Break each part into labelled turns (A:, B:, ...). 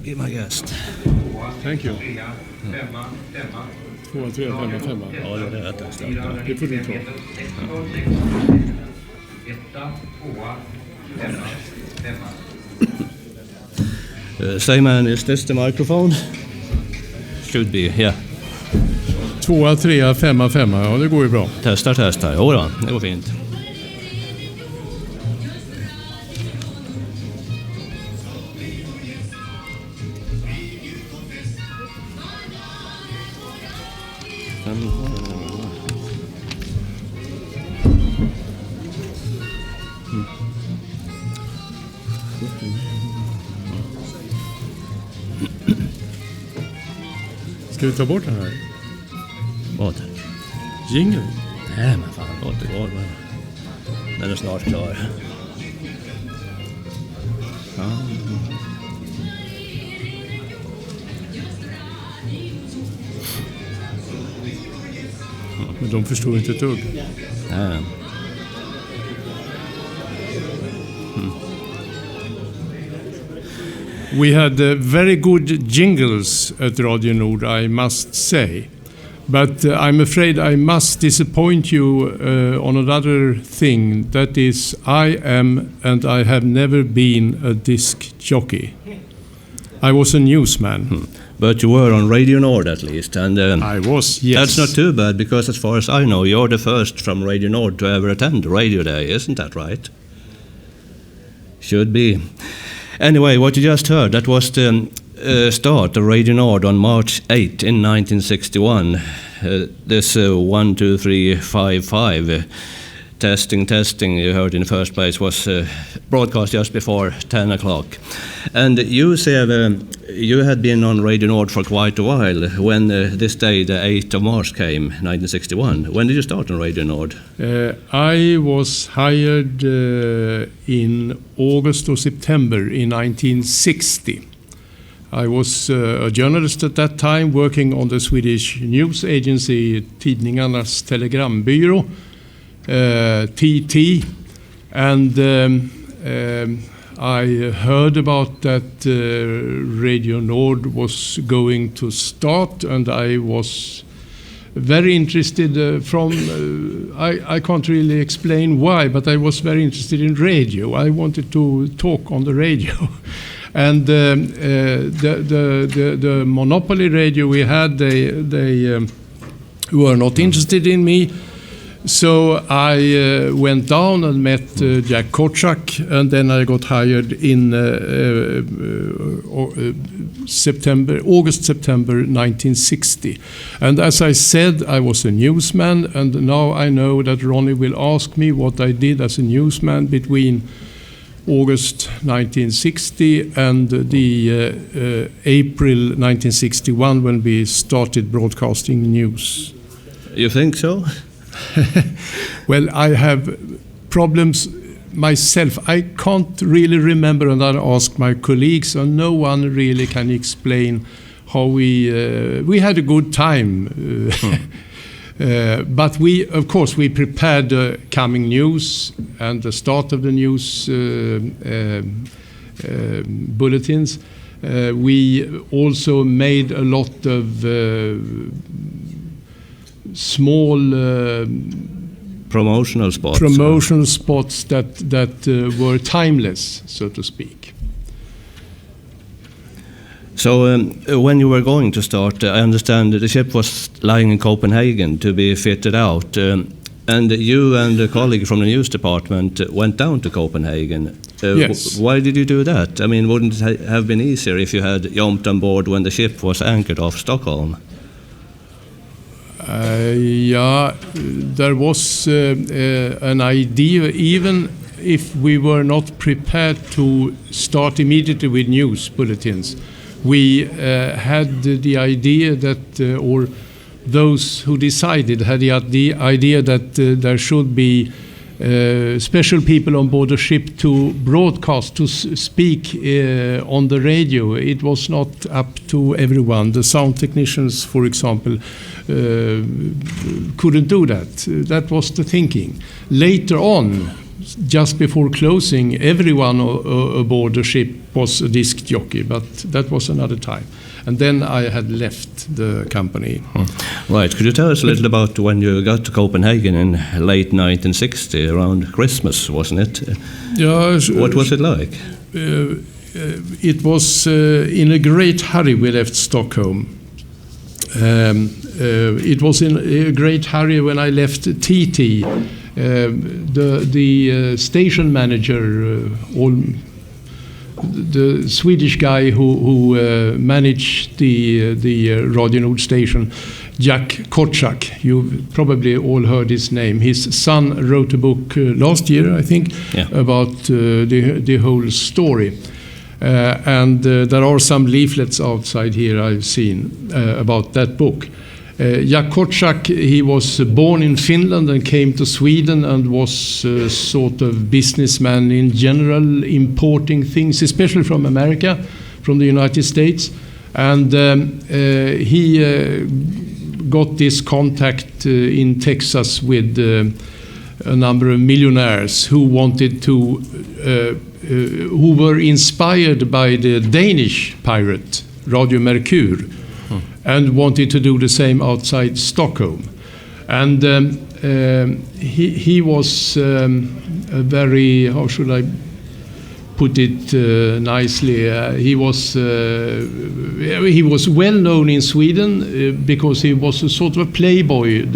A: be my guest.
B: Thank you. 2, 3, 5, 5.
A: Ja, det är rätt exakt.
B: Det får du ta.
A: Same man, is this the microphone? Should be, yeah.
B: 2, 3, 5, 5. Ja, det går ju bra.
A: Testar. Jo då, det går fint.
B: Ska vi ta bort den här?
A: Vad?
B: Jingle?
A: Nej men fan, återgår bara. Den är snart klar.
B: Ja. Men de förstår inte ett dugg.
A: Nej.
B: We had very good jingles at Radio Nord, I must say. But I'm afraid I must disappoint you on another thing. That is, I am and I have never been a disc jockey. I was a newsman.
A: But you were on Radio Nord at least, and
B: I was, yes.
A: That's not too bad, because as far as I know, you're the first from Radio Nord to ever attend Radioday, isn't that right? Should be. Anyway, what you just heard, that was the start of Radio Nord on March 8 in 1961. This 1, 2, 3, 5, 5 testing you heard in the first place was broadcast just before 10 o'clock. And you, Seve, you had been on Radio Nord for quite a while when this day, the 8th of March came, 1961. When did you start on Radio Nord?
B: I was hired in August or September in 1960. I was a journalist at that time working on the Swedish news agency Tidningarnas Telegrambyrå, TT, and I heard about that Radio Nord was going to start, and I was very interested I can't really explain why, but I was very interested in radio. I wanted to talk on the radio. And the monopoly radio we had, they were not interested in me. So I went down and met Jack Korczak, and then I got hired in August, September 1960. And as I said, I was a newsman, and now I know that Ronny will ask me what I did as a newsman between August 1960 and the April 1961 when we started broadcasting news.
A: You think so?
B: Well, I have problems myself. I can't really remember, and I asked my colleagues, and no one really can explain how we had a good time. But of course, we prepared the coming news and the start of the news bulletins. We also made a lot of small
A: promotional spots
B: that were timeless, so to speak.
A: So when you were going to start, I understand the ship was lying in Copenhagen to be fitted out, and you and a colleague from the news department went down to Copenhagen.
B: Yes.
A: Why did you do that? I mean, wouldn't it have been easier if you had jumped on board when the ship was anchored off Stockholm?
B: Yeah, there was an idea, even if we were not prepared to start immediately with news bulletins. We had the idea that, or those who decided had the idea that there should be special people on board the ship to broadcast, to speak on the radio. It was not up to everyone. The sound technicians, for example, couldn't do that. That was the thinking. Later on, just before closing, everyone aboard the ship was a disc jockey, but that was another time. And then I had left the company.
A: Right. Could you tell us a little about when you got to Copenhagen in late 1960, around Christmas, wasn't it?
B: Yeah.
A: What was it like?
B: It was in a great hurry we left Stockholm. It was in a great hurry when I left TT. The station manager, the Swedish guy who managed the Radio Nord station, Jack Korczak. You've probably all heard his name. His son wrote a book last year, I think, about the whole story. And there are some leaflets outside here I've seen about that book. Jack Korczak, he was born in Finland and came to Sweden and was sort of businessman in general, importing things, especially from America, from the United States. And he got this contact in Texas with a number of millionaires who wanted to, who were inspired by the Danish pirate, Radio Mercure, and wanted to do the same outside Stockholm. And he was a very, how should I put it nicely, he was well known in Sweden because he was a sort of a playboy.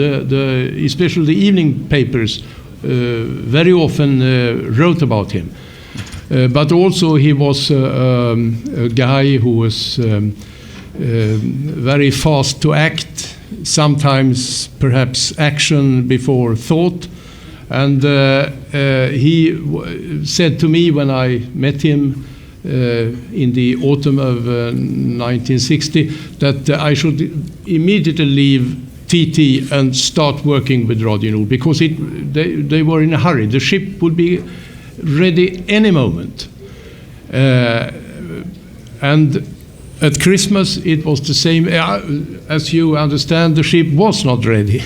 B: Especially the evening papers very often wrote about him. But also he was a guy who was very fast to act, sometimes perhaps action before thought. And he said to me when I met him in the autumn of 1960 that I should immediately leave TT and start working with Radio Nord because they were in a hurry. The ship would be ready any moment. And at Christmas, it was the same. As you understand, the ship was not ready.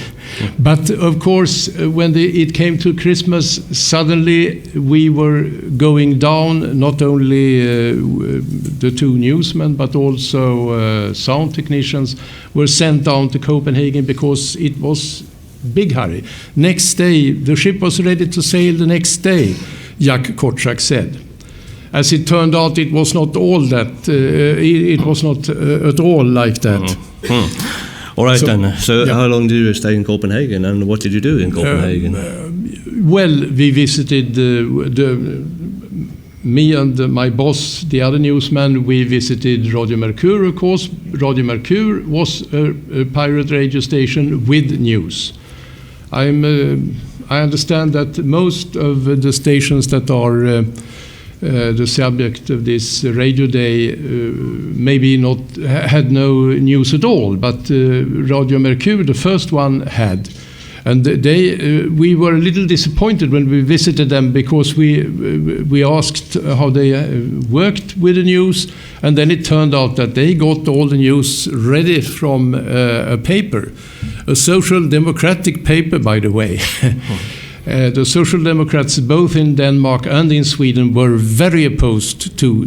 B: But of course, when it came to Christmas, suddenly we were going down, not only the two newsmen, but also sound technicians were sent down to Copenhagen because it was big hurry. Next day, the ship was ready to sail the next day, Jack Korczak said. As it turned out, it was not all that. It was not at all like that.
A: All right, then. So how long did you stay in Copenhagen, and what did you do in Copenhagen?
B: Well, we visited me and my boss, the other newsman. We visited Radio Mercure, of course. Radio Mercure was a pirate radio station with news. I understand that most of the stations that are the subject of this Radioday maybe not had no news at all, but Radio Mercure, the first one, had. And we were a little disappointed when we visited them because we asked how they worked with the news, and then it turned out that they got all the news ready from a paper, a social democratic paper, by the way. The Social Democrats, both in Denmark and in Sweden, were very opposed to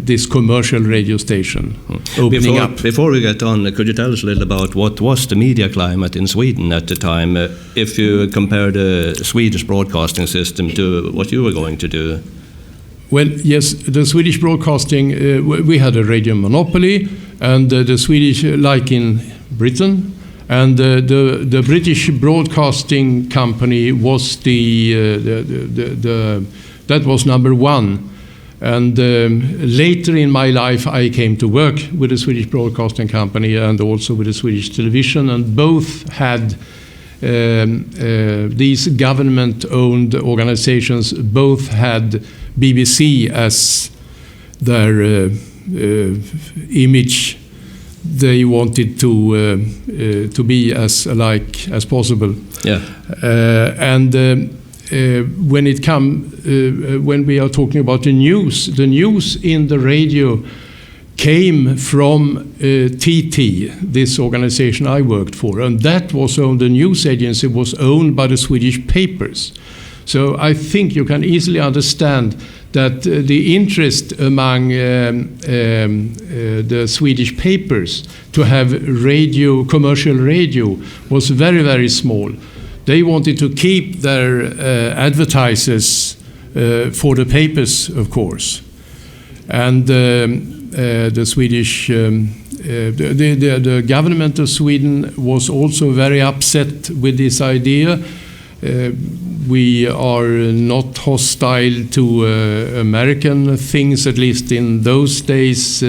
B: this commercial radio station opening up.
A: Before we get on, could you tell us a little about what was the media climate in Sweden at the time, if you compare the Swedish broadcasting system to what you were going to do?
B: Well, yes, the Swedish broadcasting, we had a radio monopoly, and the Swedish, like in Britain, and the British Broadcasting Company was that was number one. And later in my life, I came to work with the Swedish Broadcasting Company and also with the Swedish Television, and both had these government-owned organizations. Both had BBC as their image. They wanted to be as alike as possible.
A: Yeah.
B: And when we are talking about the news in the radio came from TT, this organization I worked for, and that was owned, the news agency was owned by the Swedish papers. So I think you can easily understand that the interest among the Swedish papers to have radio, commercial radio, was very, very small. They wanted to keep their advertisers for the papers, of course. And the Swedish, the government of Sweden was also very upset with this idea. We are not hostile to American things, at least in those days.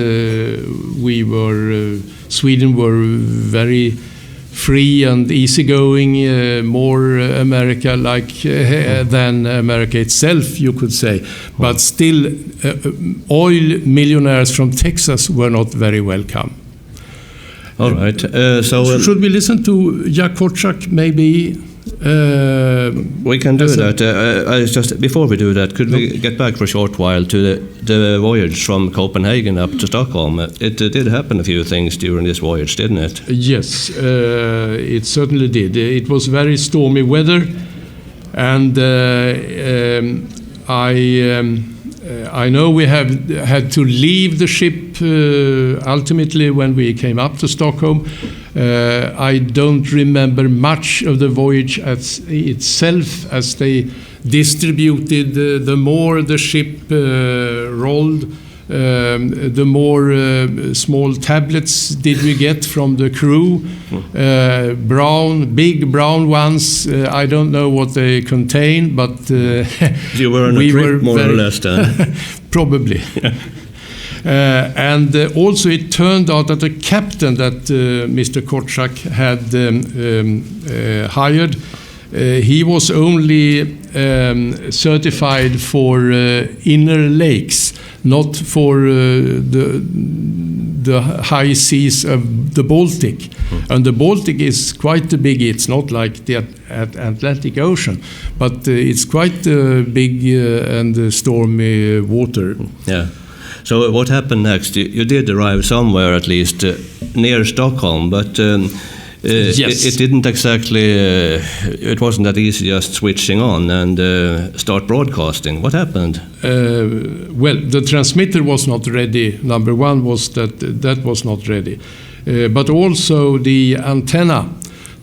B: Sweden were very free and easygoing, more America-like than America itself, you could say. But still, oil millionaires from Texas were not very welcome.
A: All right.
B: Should we listen to Jack Korczak, maybe?
A: We can do that. Just before we do that, could we get back for a short while to the voyage from Copenhagen up to Stockholm? It did happen a few things during this voyage, didn't it?
B: Yes, it certainly did. It was very stormy weather, and I know we had to leave the ship ultimately when we came up to Stockholm. I don't remember much of the voyage itself, as they distributed. The more the ship rolled, the more small tablets did we get from the crew. Big brown ones. I don't know what they contain, but
A: you were on a trip, more or less, then.
B: Probably. And also it turned out that the captain that Mr. Korczak had hired, he was only certified for inner lakes, not for the high seas of the Baltic. And the Baltic is quite big. It's not like the Atlantic Ocean, but it's quite big and stormy water.
A: Yeah. So what happened next? You did arrive somewhere, at least near Stockholm, but
B: yes.
A: it didn't exactly. It wasn't that easy just switching on and start broadcasting. What happened?
B: Well, the transmitter was not ready. Number one was that was not ready, but also the antenna,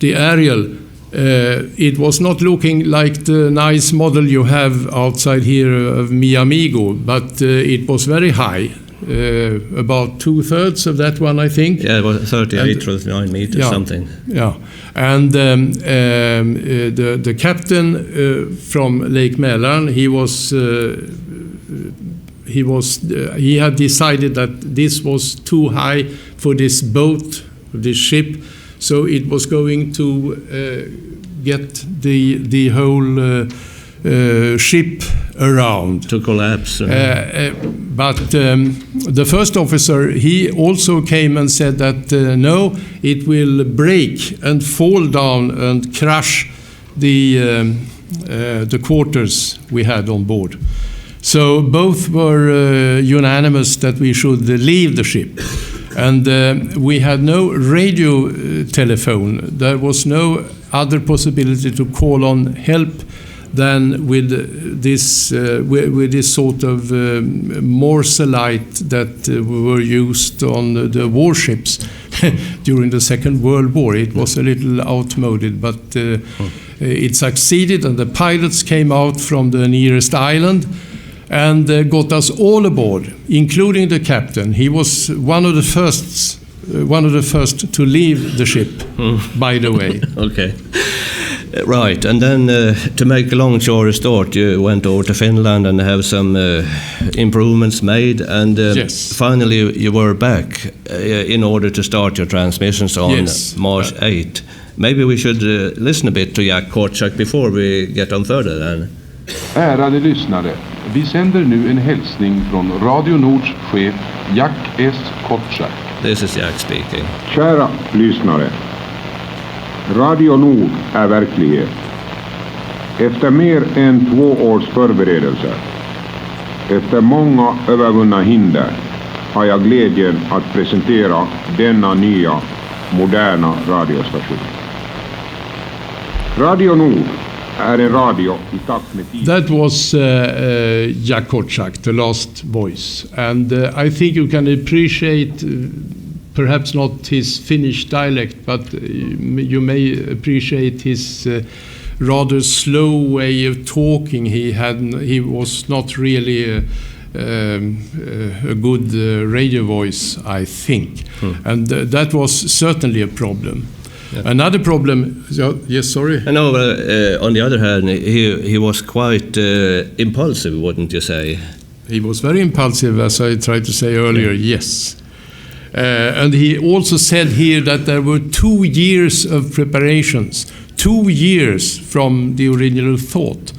B: the aerial. It was not looking like the nice model you have outside here of Mi Amigo, but it was very high, about 2/3 of that one, I think.
A: Yeah, it was 38 or 39 meters,
B: yeah,
A: something.
B: Yeah, and the captain from Lake Mälaren, he had decided that this was too high for this boat, this ship. So it was going to get the whole ship around.
A: To collapse.
B: But the first officer, he also came and said that no, it will break and fall down and crush the quarters we had on board. So both were unanimous that we should leave the ship. And we had no radio telephone. There was no other possibility to call on help than with this sort of Morse light that were used on the warships during the Second World War. It was a little outmoded, but it succeeded, and the pilots came out from the nearest island and got us all aboard, including the captain. He was one of the first to leave the ship, by the way.
A: Okay. Right, and then to make a long story short, you went over to Finland and have some improvements made, and
B: yes.
A: Finally you were back in order to start your transmissions on
B: yes.
A: March 8th. Maybe we should listen a bit to Jack Korczak before we get on further then.
C: Ärade lyssnare, vi sänder nu en hälsning från Radio Nords chef Jack S. Korczak.
A: This is Jack speaking.
D: Kära lyssnare, Radio Nord är verklighet. Efter mer än 2 års förberedelser, efter många övervunna hinder, har jag glädjen att presentera denna nya, moderna radiostation. Radio Nord är en radio i takt med tiden.
B: That was Jack Korczak, the last voice. And I think you can appreciate, perhaps not his Finnish dialect, but you may appreciate his rather slow way of talking. He was not really a good radio voice, I think. And that was certainly a problem. Yeah. Another problem, yes, sorry?
A: I know, on the other hand, he was quite impulsive, wouldn't you say?
B: He was very impulsive, as I tried to say earlier, yes. And he also said here that there were 2 years of preparations, 2 years from the original thought.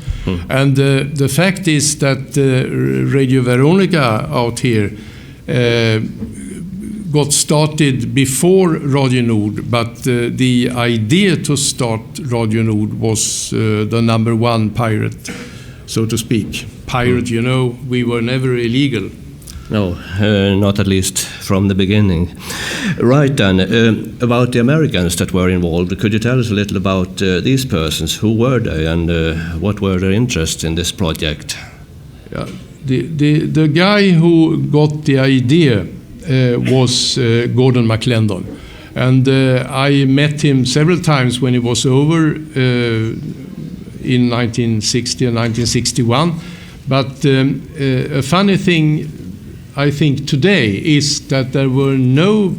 B: And the fact is that Radio Veronica out here got started before Radio Nord, but the idea to start Radio Nord was the number one pirate, so to speak. Pirate, you know, we were never illegal.
A: No, not at least from the beginning. Right then, about the Americans that were involved, could you tell us a little about these persons? Who were they and what were their interests in this project?
B: Yeah, the guy who got the idea was Gordon McClendon. And I met him several times when he was over in 1960 and 1961. But a funny thing, I think, today is that there were no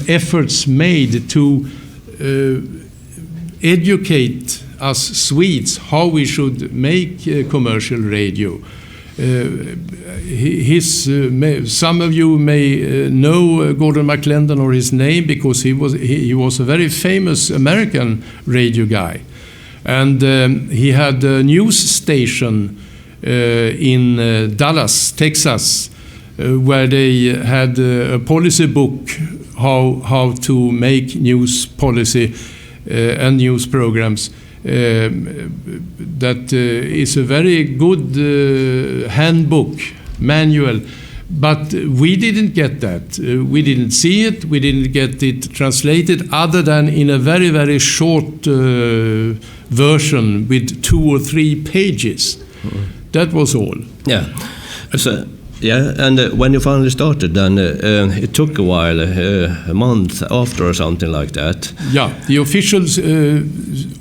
B: efforts made to educate us Swedes how we should make commercial radio. Some of you may know Gordon McClendon or his name because he was a very famous American radio guy, and he had a news station in Dallas, Texas, where they had a policy book how to make news policy and news programs. That is a very good handbook, manual, but we didn't get that. We didn't see it, we didn't get it translated, other than in a very, very short version with 2 or 3 pages. That was all.
A: Yeah. So, yeah, and when you finally started, then it took a while, a month after or something like that.
B: Yeah, the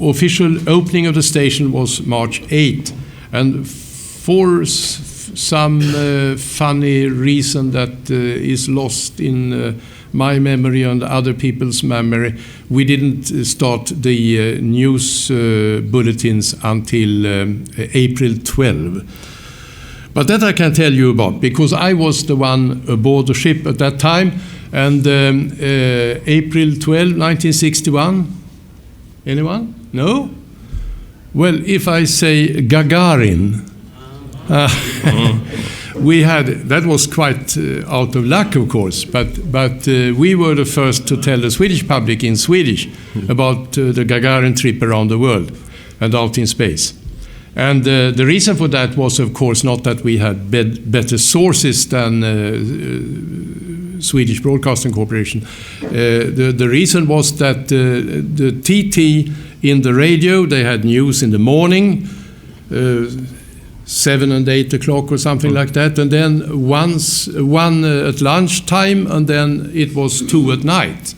B: official opening of the station was March 8, and for some funny reason that is lost in my memory and other people's memory, we didn't start the news bulletins until April 12. But that I can tell you about, because I was the one aboard the ship at that time. And April 12, 1961, anyone? No? Well, if I say Gagarin, we had, that was quite out of luck, of course, but we were the first to tell the Swedish public in Swedish about the Gagarin trip around the world and out in space. And the reason for that was, of course, not that we had better sources than Swedish Broadcasting Corporation. The reason was that the TT in the radio, they had news in the morning, 7 and 8 o'clock or something like that, and then one at lunchtime, and then it was 2 at night.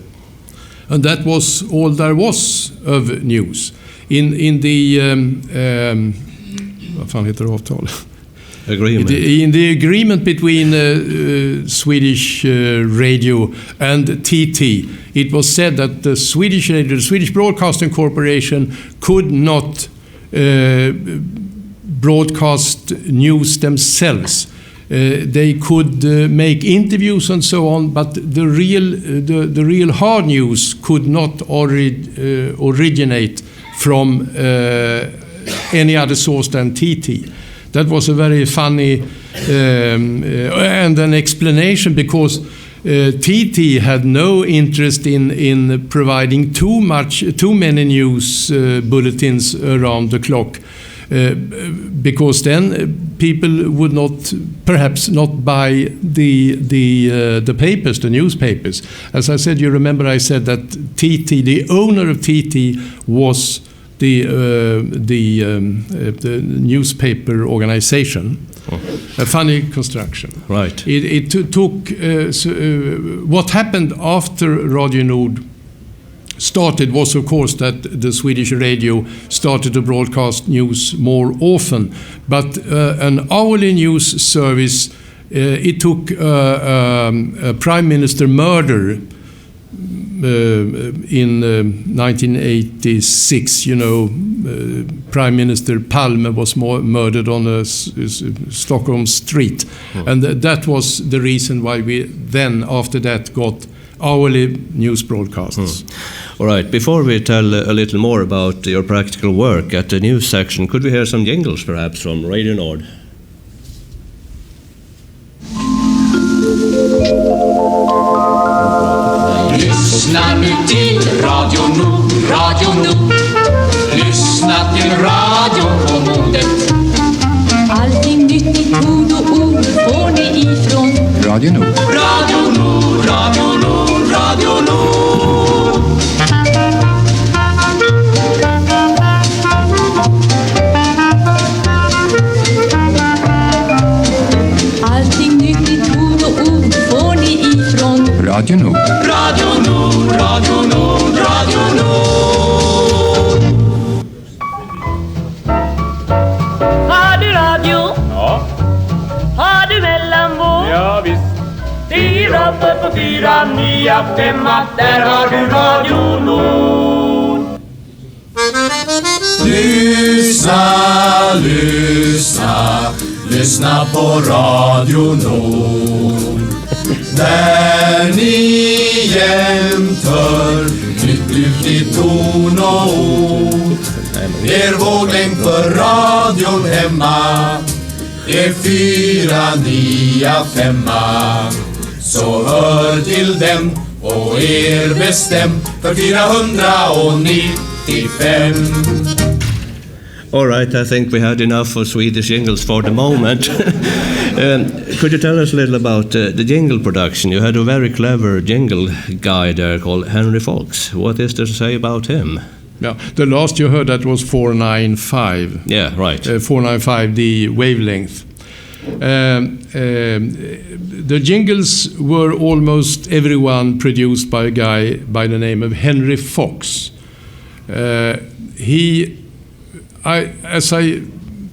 B: And that was all there was of news. In the vad fan heter avtal?
A: Agreement.
B: In the agreement between Swedish radio and TT, it was said that the Swedish radio, the Swedish Broadcasting Corporation, could not broadcast news themselves. They could make interviews and so on, but the real hard news could not originate from any other source than TT. That was a very funny and an explanation, because TT had no interest in providing too many news bulletins around the clock, because then people would perhaps not buy the papers, the newspapers. As I said, you remember I said that TT, the owner of TT, was the newspaper organization. A funny construction.
A: Right.
B: It took what happened after Radio Nord started was, of course, that the Swedish radio started to broadcast news more often. But an hourly news service, it took a prime minister murder in 1986. Prime Minister Palme was murdered on a Stockholm street. And that was the reason why we then, after that, got hourly news broadcasts.
A: All right, before we tell a little more about your practical work at the news section, could we hear some jingles perhaps from Radio Nord?
E: Lyssna nu till Radio Nord, Radio Nord. Lyssna till radio på modet. Allting nyttigt, ord och ord får ni ifrån Radio Nord. Radio Nord, Radio Nord, Radio Nord. Allting nyttigt, ord och ord får ni ifrån Radio Nord. Radio Nord, Radio Nord, Radio Nord. Har du radio?
F: Ja.
E: Har du mellanvåg?
F: Ja, visst.
E: 4 på 4, 9, 5, där har du Radio Nord. Lyssna, lyssna, lyssna på Radio Nord. Där ni jämt hör nytt ut i ton och ord. Er våglängd för radion hemma är 4, 9, 5. Så hör till dem och er bestämt för 495.
A: All right, I think we had enough of Swedish jingles for the moment. Could you tell us a little about the jingle production? You had a very clever jingle guy there called Henry Fox. What is there to say about him?
B: Yeah, the last you heard that was 495.
A: Yeah, right.
B: 495, the wavelength. The jingles were almost everyone produced by a guy by the name of Henry Fox. As I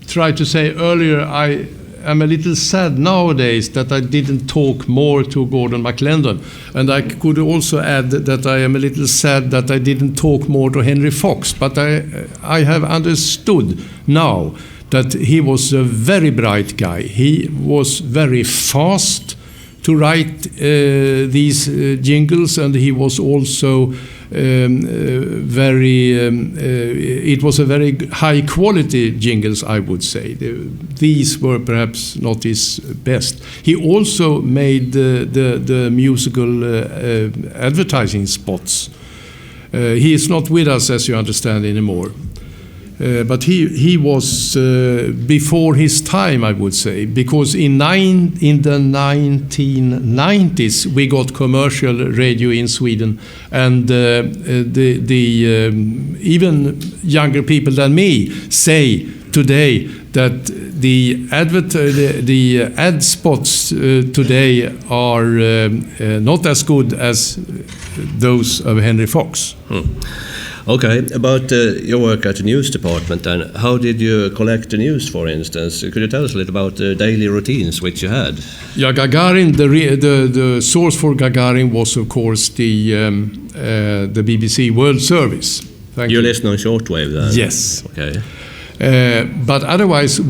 B: tried to say earlier, I am a little sad nowadays that I didn't talk more to Gordon McLendon. And I could also add that I am a little sad that I didn't talk more to Henry Fox. But I have understood now that he was a very bright guy. He was very fast to write these jingles, and he was also it was a very high quality jingles, I would say. These were perhaps not his best. He also made the musical advertising spots. He is not with us, as you understand, anymore. But he was before his time, I would say, because in the 1990s we got commercial radio in Sweden, and even younger people than me say today that the ad spots today are not as good as those of Henry Fox.
A: Okay, about your work at the news department, and how did you collect the news, for instance? Could you tell us a little about the daily routines which you had?
B: Yeah, Gagarin, the source for Gagarin was, of course, the BBC World Service. Thank you.
A: You listen on shortwave then?
B: Yes.
A: Okay.
B: But otherwise, in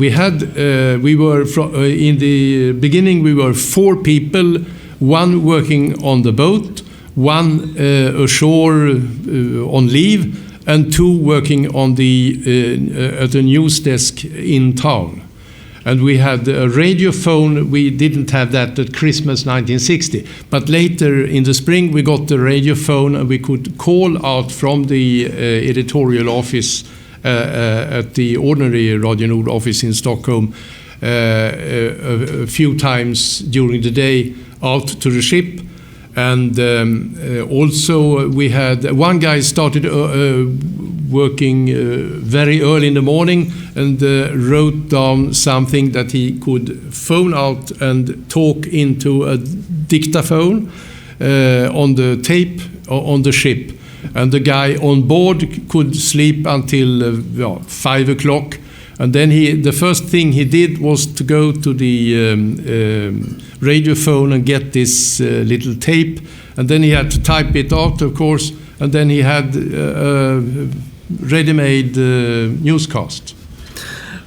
B: the beginning, we were 4 people, one working on the boat, one ashore on leave, and 2 working on at the news desk in town. And we had a radio phone. We didn't have that at Christmas 1960. But later in the spring, we got the radio phone, and we could call out from the editorial office at the ordinary Radio Nord office in Stockholm a few times during the day out to the ship. And also we had one guy started working very early in the morning and wrote down something that he could phone out and talk into a dictaphone on the tape on the ship. And the guy on board could sleep until 5 o'clock. And then the first thing he did was to go to the radio phone and get this little tape. And then he had to type it out, of course. And then he had a ready-made newscast.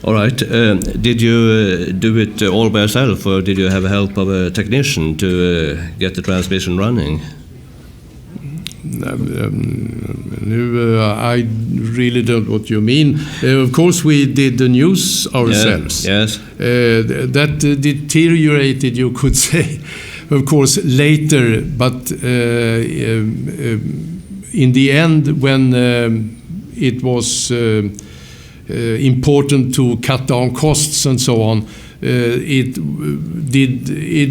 A: All right. Did you do it all by yourself, or did you have help of a technician to get the transmission running?
B: I really don't know what you mean. Of course, we did the news ourselves.
A: Yes.
B: That deteriorated, you could say, of course, later. But in the end, when it was important to cut down costs and so on, it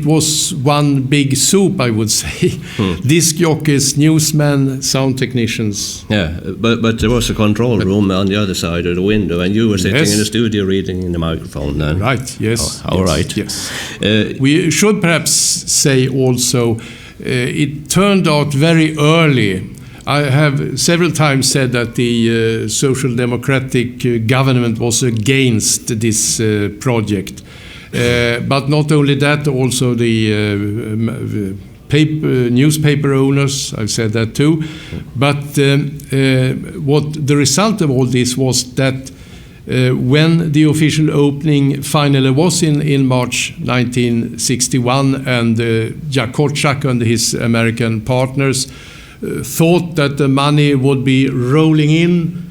B: was one big soup, I would say. Disc jockeys, newsmen, sound technicians.
A: Yeah, but there was a control room on the other side of the window, and you were sitting in the studio reading in the microphone then.
B: Right, yes.
A: All right.
B: Yes. We should perhaps say also, it turned out very early. I have several times said that the Social Democratic government was against this project. But not only that, also the newspaper owners, I've said that too. But what the result of all this was that when the official opening finally was in March 1961, and Jack Korczak and his American partners thought that the money would be rolling in,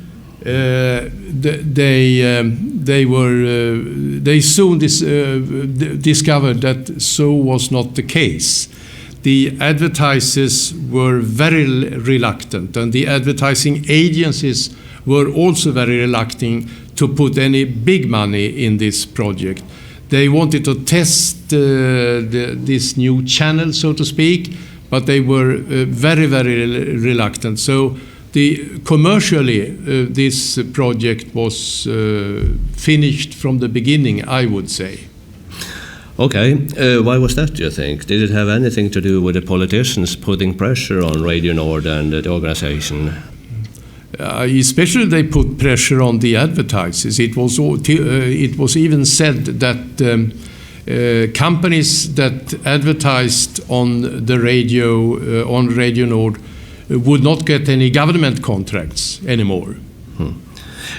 B: they soon discovered that so was not the case. The advertisers were very reluctant, and the advertising agencies were also very reluctant to put any big money in this project. They wanted to test this new channel, so to speak, but they were very, very reluctant. So commercially, this project was finished from the beginning, I would say.
A: Okay, why was that, do you think? Did it have anything to do with the politicians putting pressure on Radio Nord and the organization?
B: Especially they put pressure on the advertisers. It was even said that companies that advertised on the radio, on Radio Nord, would not get any government contracts anymore.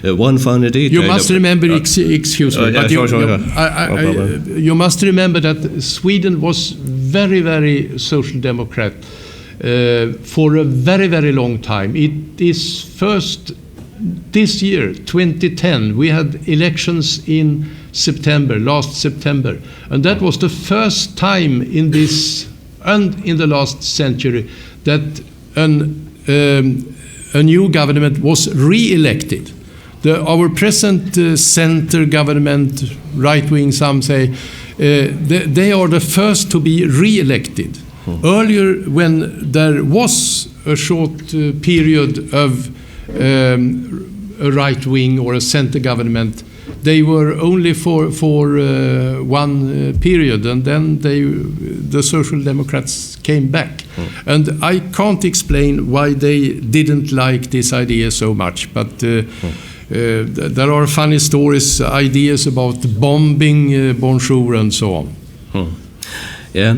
A: One funny detail.
B: You must remember, excuse me, but you must remember that Sweden was very, very social democrat for a very, very long time. It is first this year, 2010, we had elections in September, last September, and that was the first time in this and in the last century that a new government was re-elected. Our present center government, right-wing, some say, they are the first to be re-elected. Earlier, when there was a short period of a right-wing or a center government, they were only for one period, and then the Social Democrats came back. And I can't explain why they didn't like this idea so much, but there are funny stories, ideas about bombing Bonjour and so on.
A: Yeah,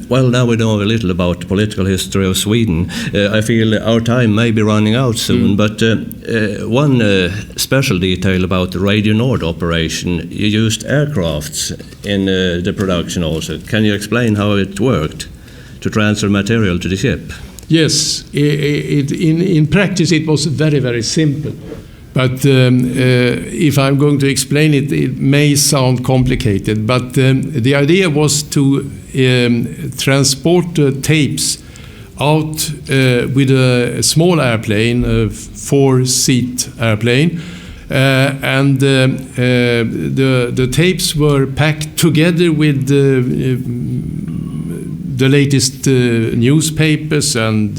A: well, now we know a little about the political history of Sweden. I feel our time may be running out soon, but one special detail about the Radio Nord operation, you used aircrafts in the production also. Can you explain how it worked to transfer material to the ship?
B: Yes, in practice it was very, very simple. But if I'm going to explain it, it may sound complicated. But the idea was to transport tapes out with a small airplane, a 4-seat airplane, and the tapes were packed together with the latest newspapers and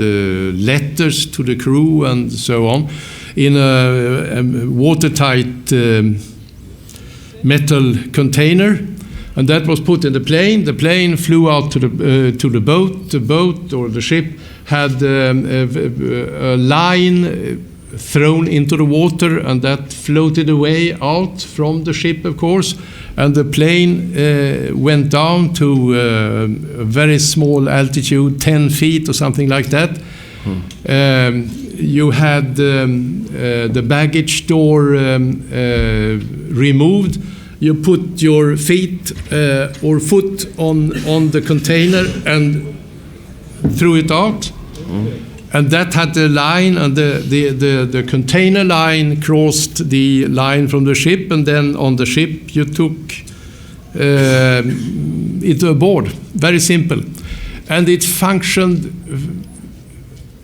B: letters to the crew and so on in a watertight metal container, and that was put in the plane. The plane flew out to the boat. The boat or the ship had a line thrown into the water, and that floated away out from the ship, of course, and the plane went down to a very small altitude, 10 feet or something like that. You had the baggage door removed. You put your feet or foot on the container and threw it out. And that had the line, and the container line crossed the line from the ship, and then on the ship you took it aboard. Very simple. And it functioned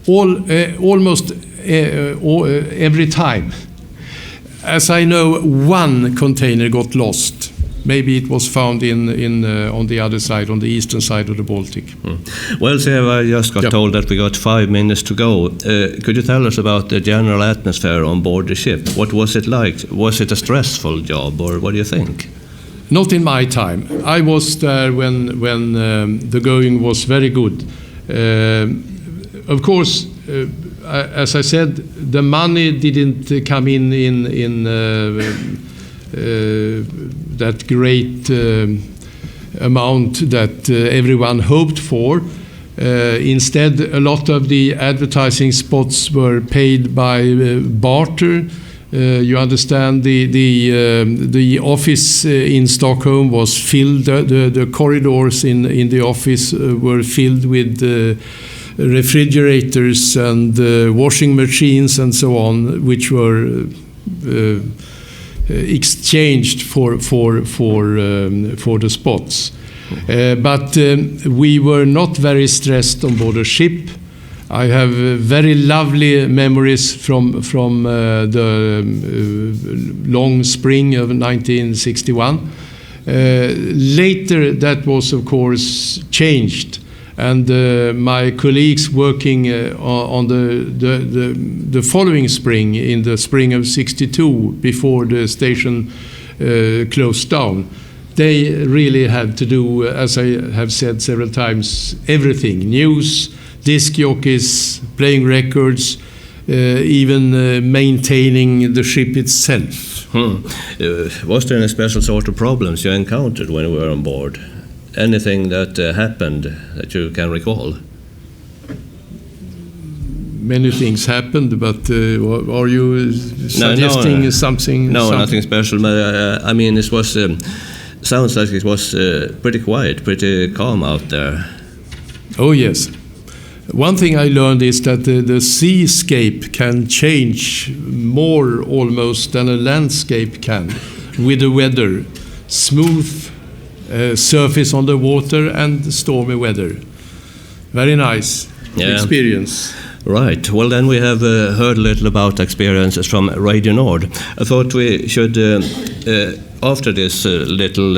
B: almost every time. As I know, one container got lost. Maybe it was found on the other side, on the eastern side of the Baltic.
A: Well, Seve, I just got told that we got 5 minutes to go. Could you tell us about the general atmosphere on board the ship? What was it like? Was it a stressful job, or what do you think?
B: Not in my time. I was there when the going was very good. Of course, as I said, the money didn't come in that great amount that everyone hoped for. Instead, a lot of the advertising spots were paid by barter. You understand, the office in Stockholm was filled. The corridors in the office were filled with refrigerators and washing machines and so on, which were exchanged for the spots. But we were not very stressed on board a ship. I have very lovely memories from the long spring of 1961. Later, that was, of course, changed. And my colleagues working on the following spring, in the spring of '62, before the station closed down, they really had to do, as I have said several times, everything: news, disc jockeys, playing records, even maintaining the ship itself.
A: Was there any special sort of problems you encountered when you were on board? Anything that happened that you can recall?
B: Many things happened, but are you suggesting something?
A: No,
B: something?
A: Nothing special. I mean, it was sounds like it was pretty quiet, pretty calm out there.
B: Oh yes. One thing I learned is that the seascape can change more almost than a landscape can with the weather. Smooth surface on the water and stormy weather. Very nice experience.
A: Right. Well, then we have heard a little about experiences from Radio Nord. I thought we should, after this little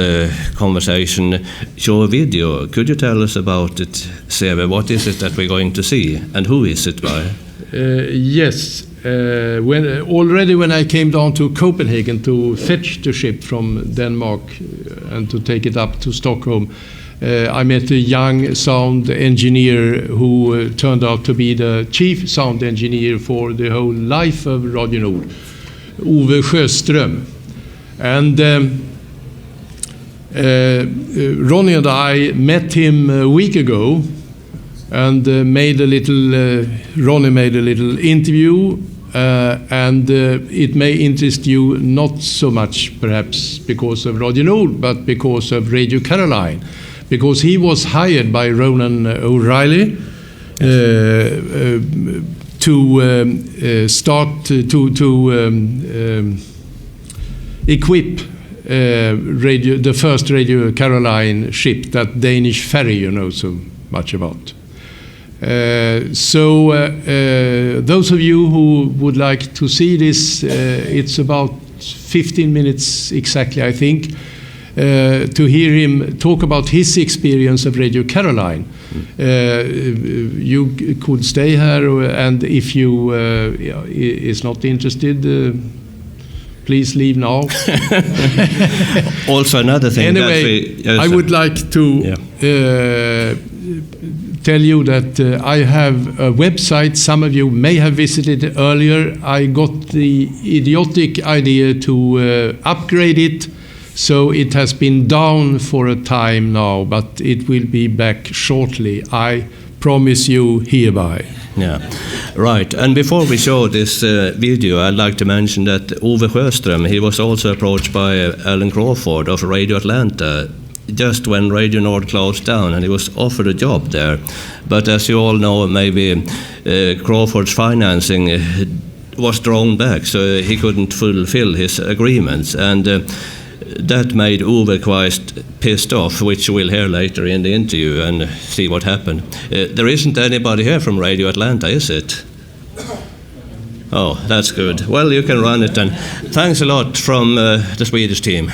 A: conversation, show a video. Could you tell us about it, Seve? What is it that we're going to see, and who is it by?
B: Yes. When I came down to Copenhagen to fetch the ship from Denmark and to take it up to Stockholm, I met a young sound engineer who turned out to be the chief sound engineer for the whole life of Radio Nord, Ove Sjöström. And Ronny and I met him a week ago and Ronny made a little interview, and it may interest you not so much perhaps because of Radio Nord, but because of Radio Caroline, because he was hired by Ronan O'Reilly to start to equip the first Radio Caroline ship, that Danish ferry you know so much about. Those of you who would like to see this, it's about 15 minutes exactly, I think, to hear him talk about his experience of Radio Caroline. You could stay here, and if you is not interested, please leave now.
A: Also, another thing.
B: Anyway, I would like to tell you that I have a website. Some of you may have visited earlier. I got the idiotic idea to upgrade it, so it has been down for a time now, but it will be back shortly. I promise you hereby.
A: Yeah, right. And before we show this video, I'd like to mention that Ove Sjöström, he was also approached by Alan Crawford of Radio Atlanta just when Radio Nord closed down, and he was offered a job there. But as you all know, maybe Crawford's financing was drawn back, so he couldn't fulfill his agreements, and that made Ove quite pissed off, which we'll hear later in the interview and see what happened. There isn't anybody here from Radio Atlanta, is it? Oh, that's good. Well, you can run it then. Thanks a lot from the Swedish team.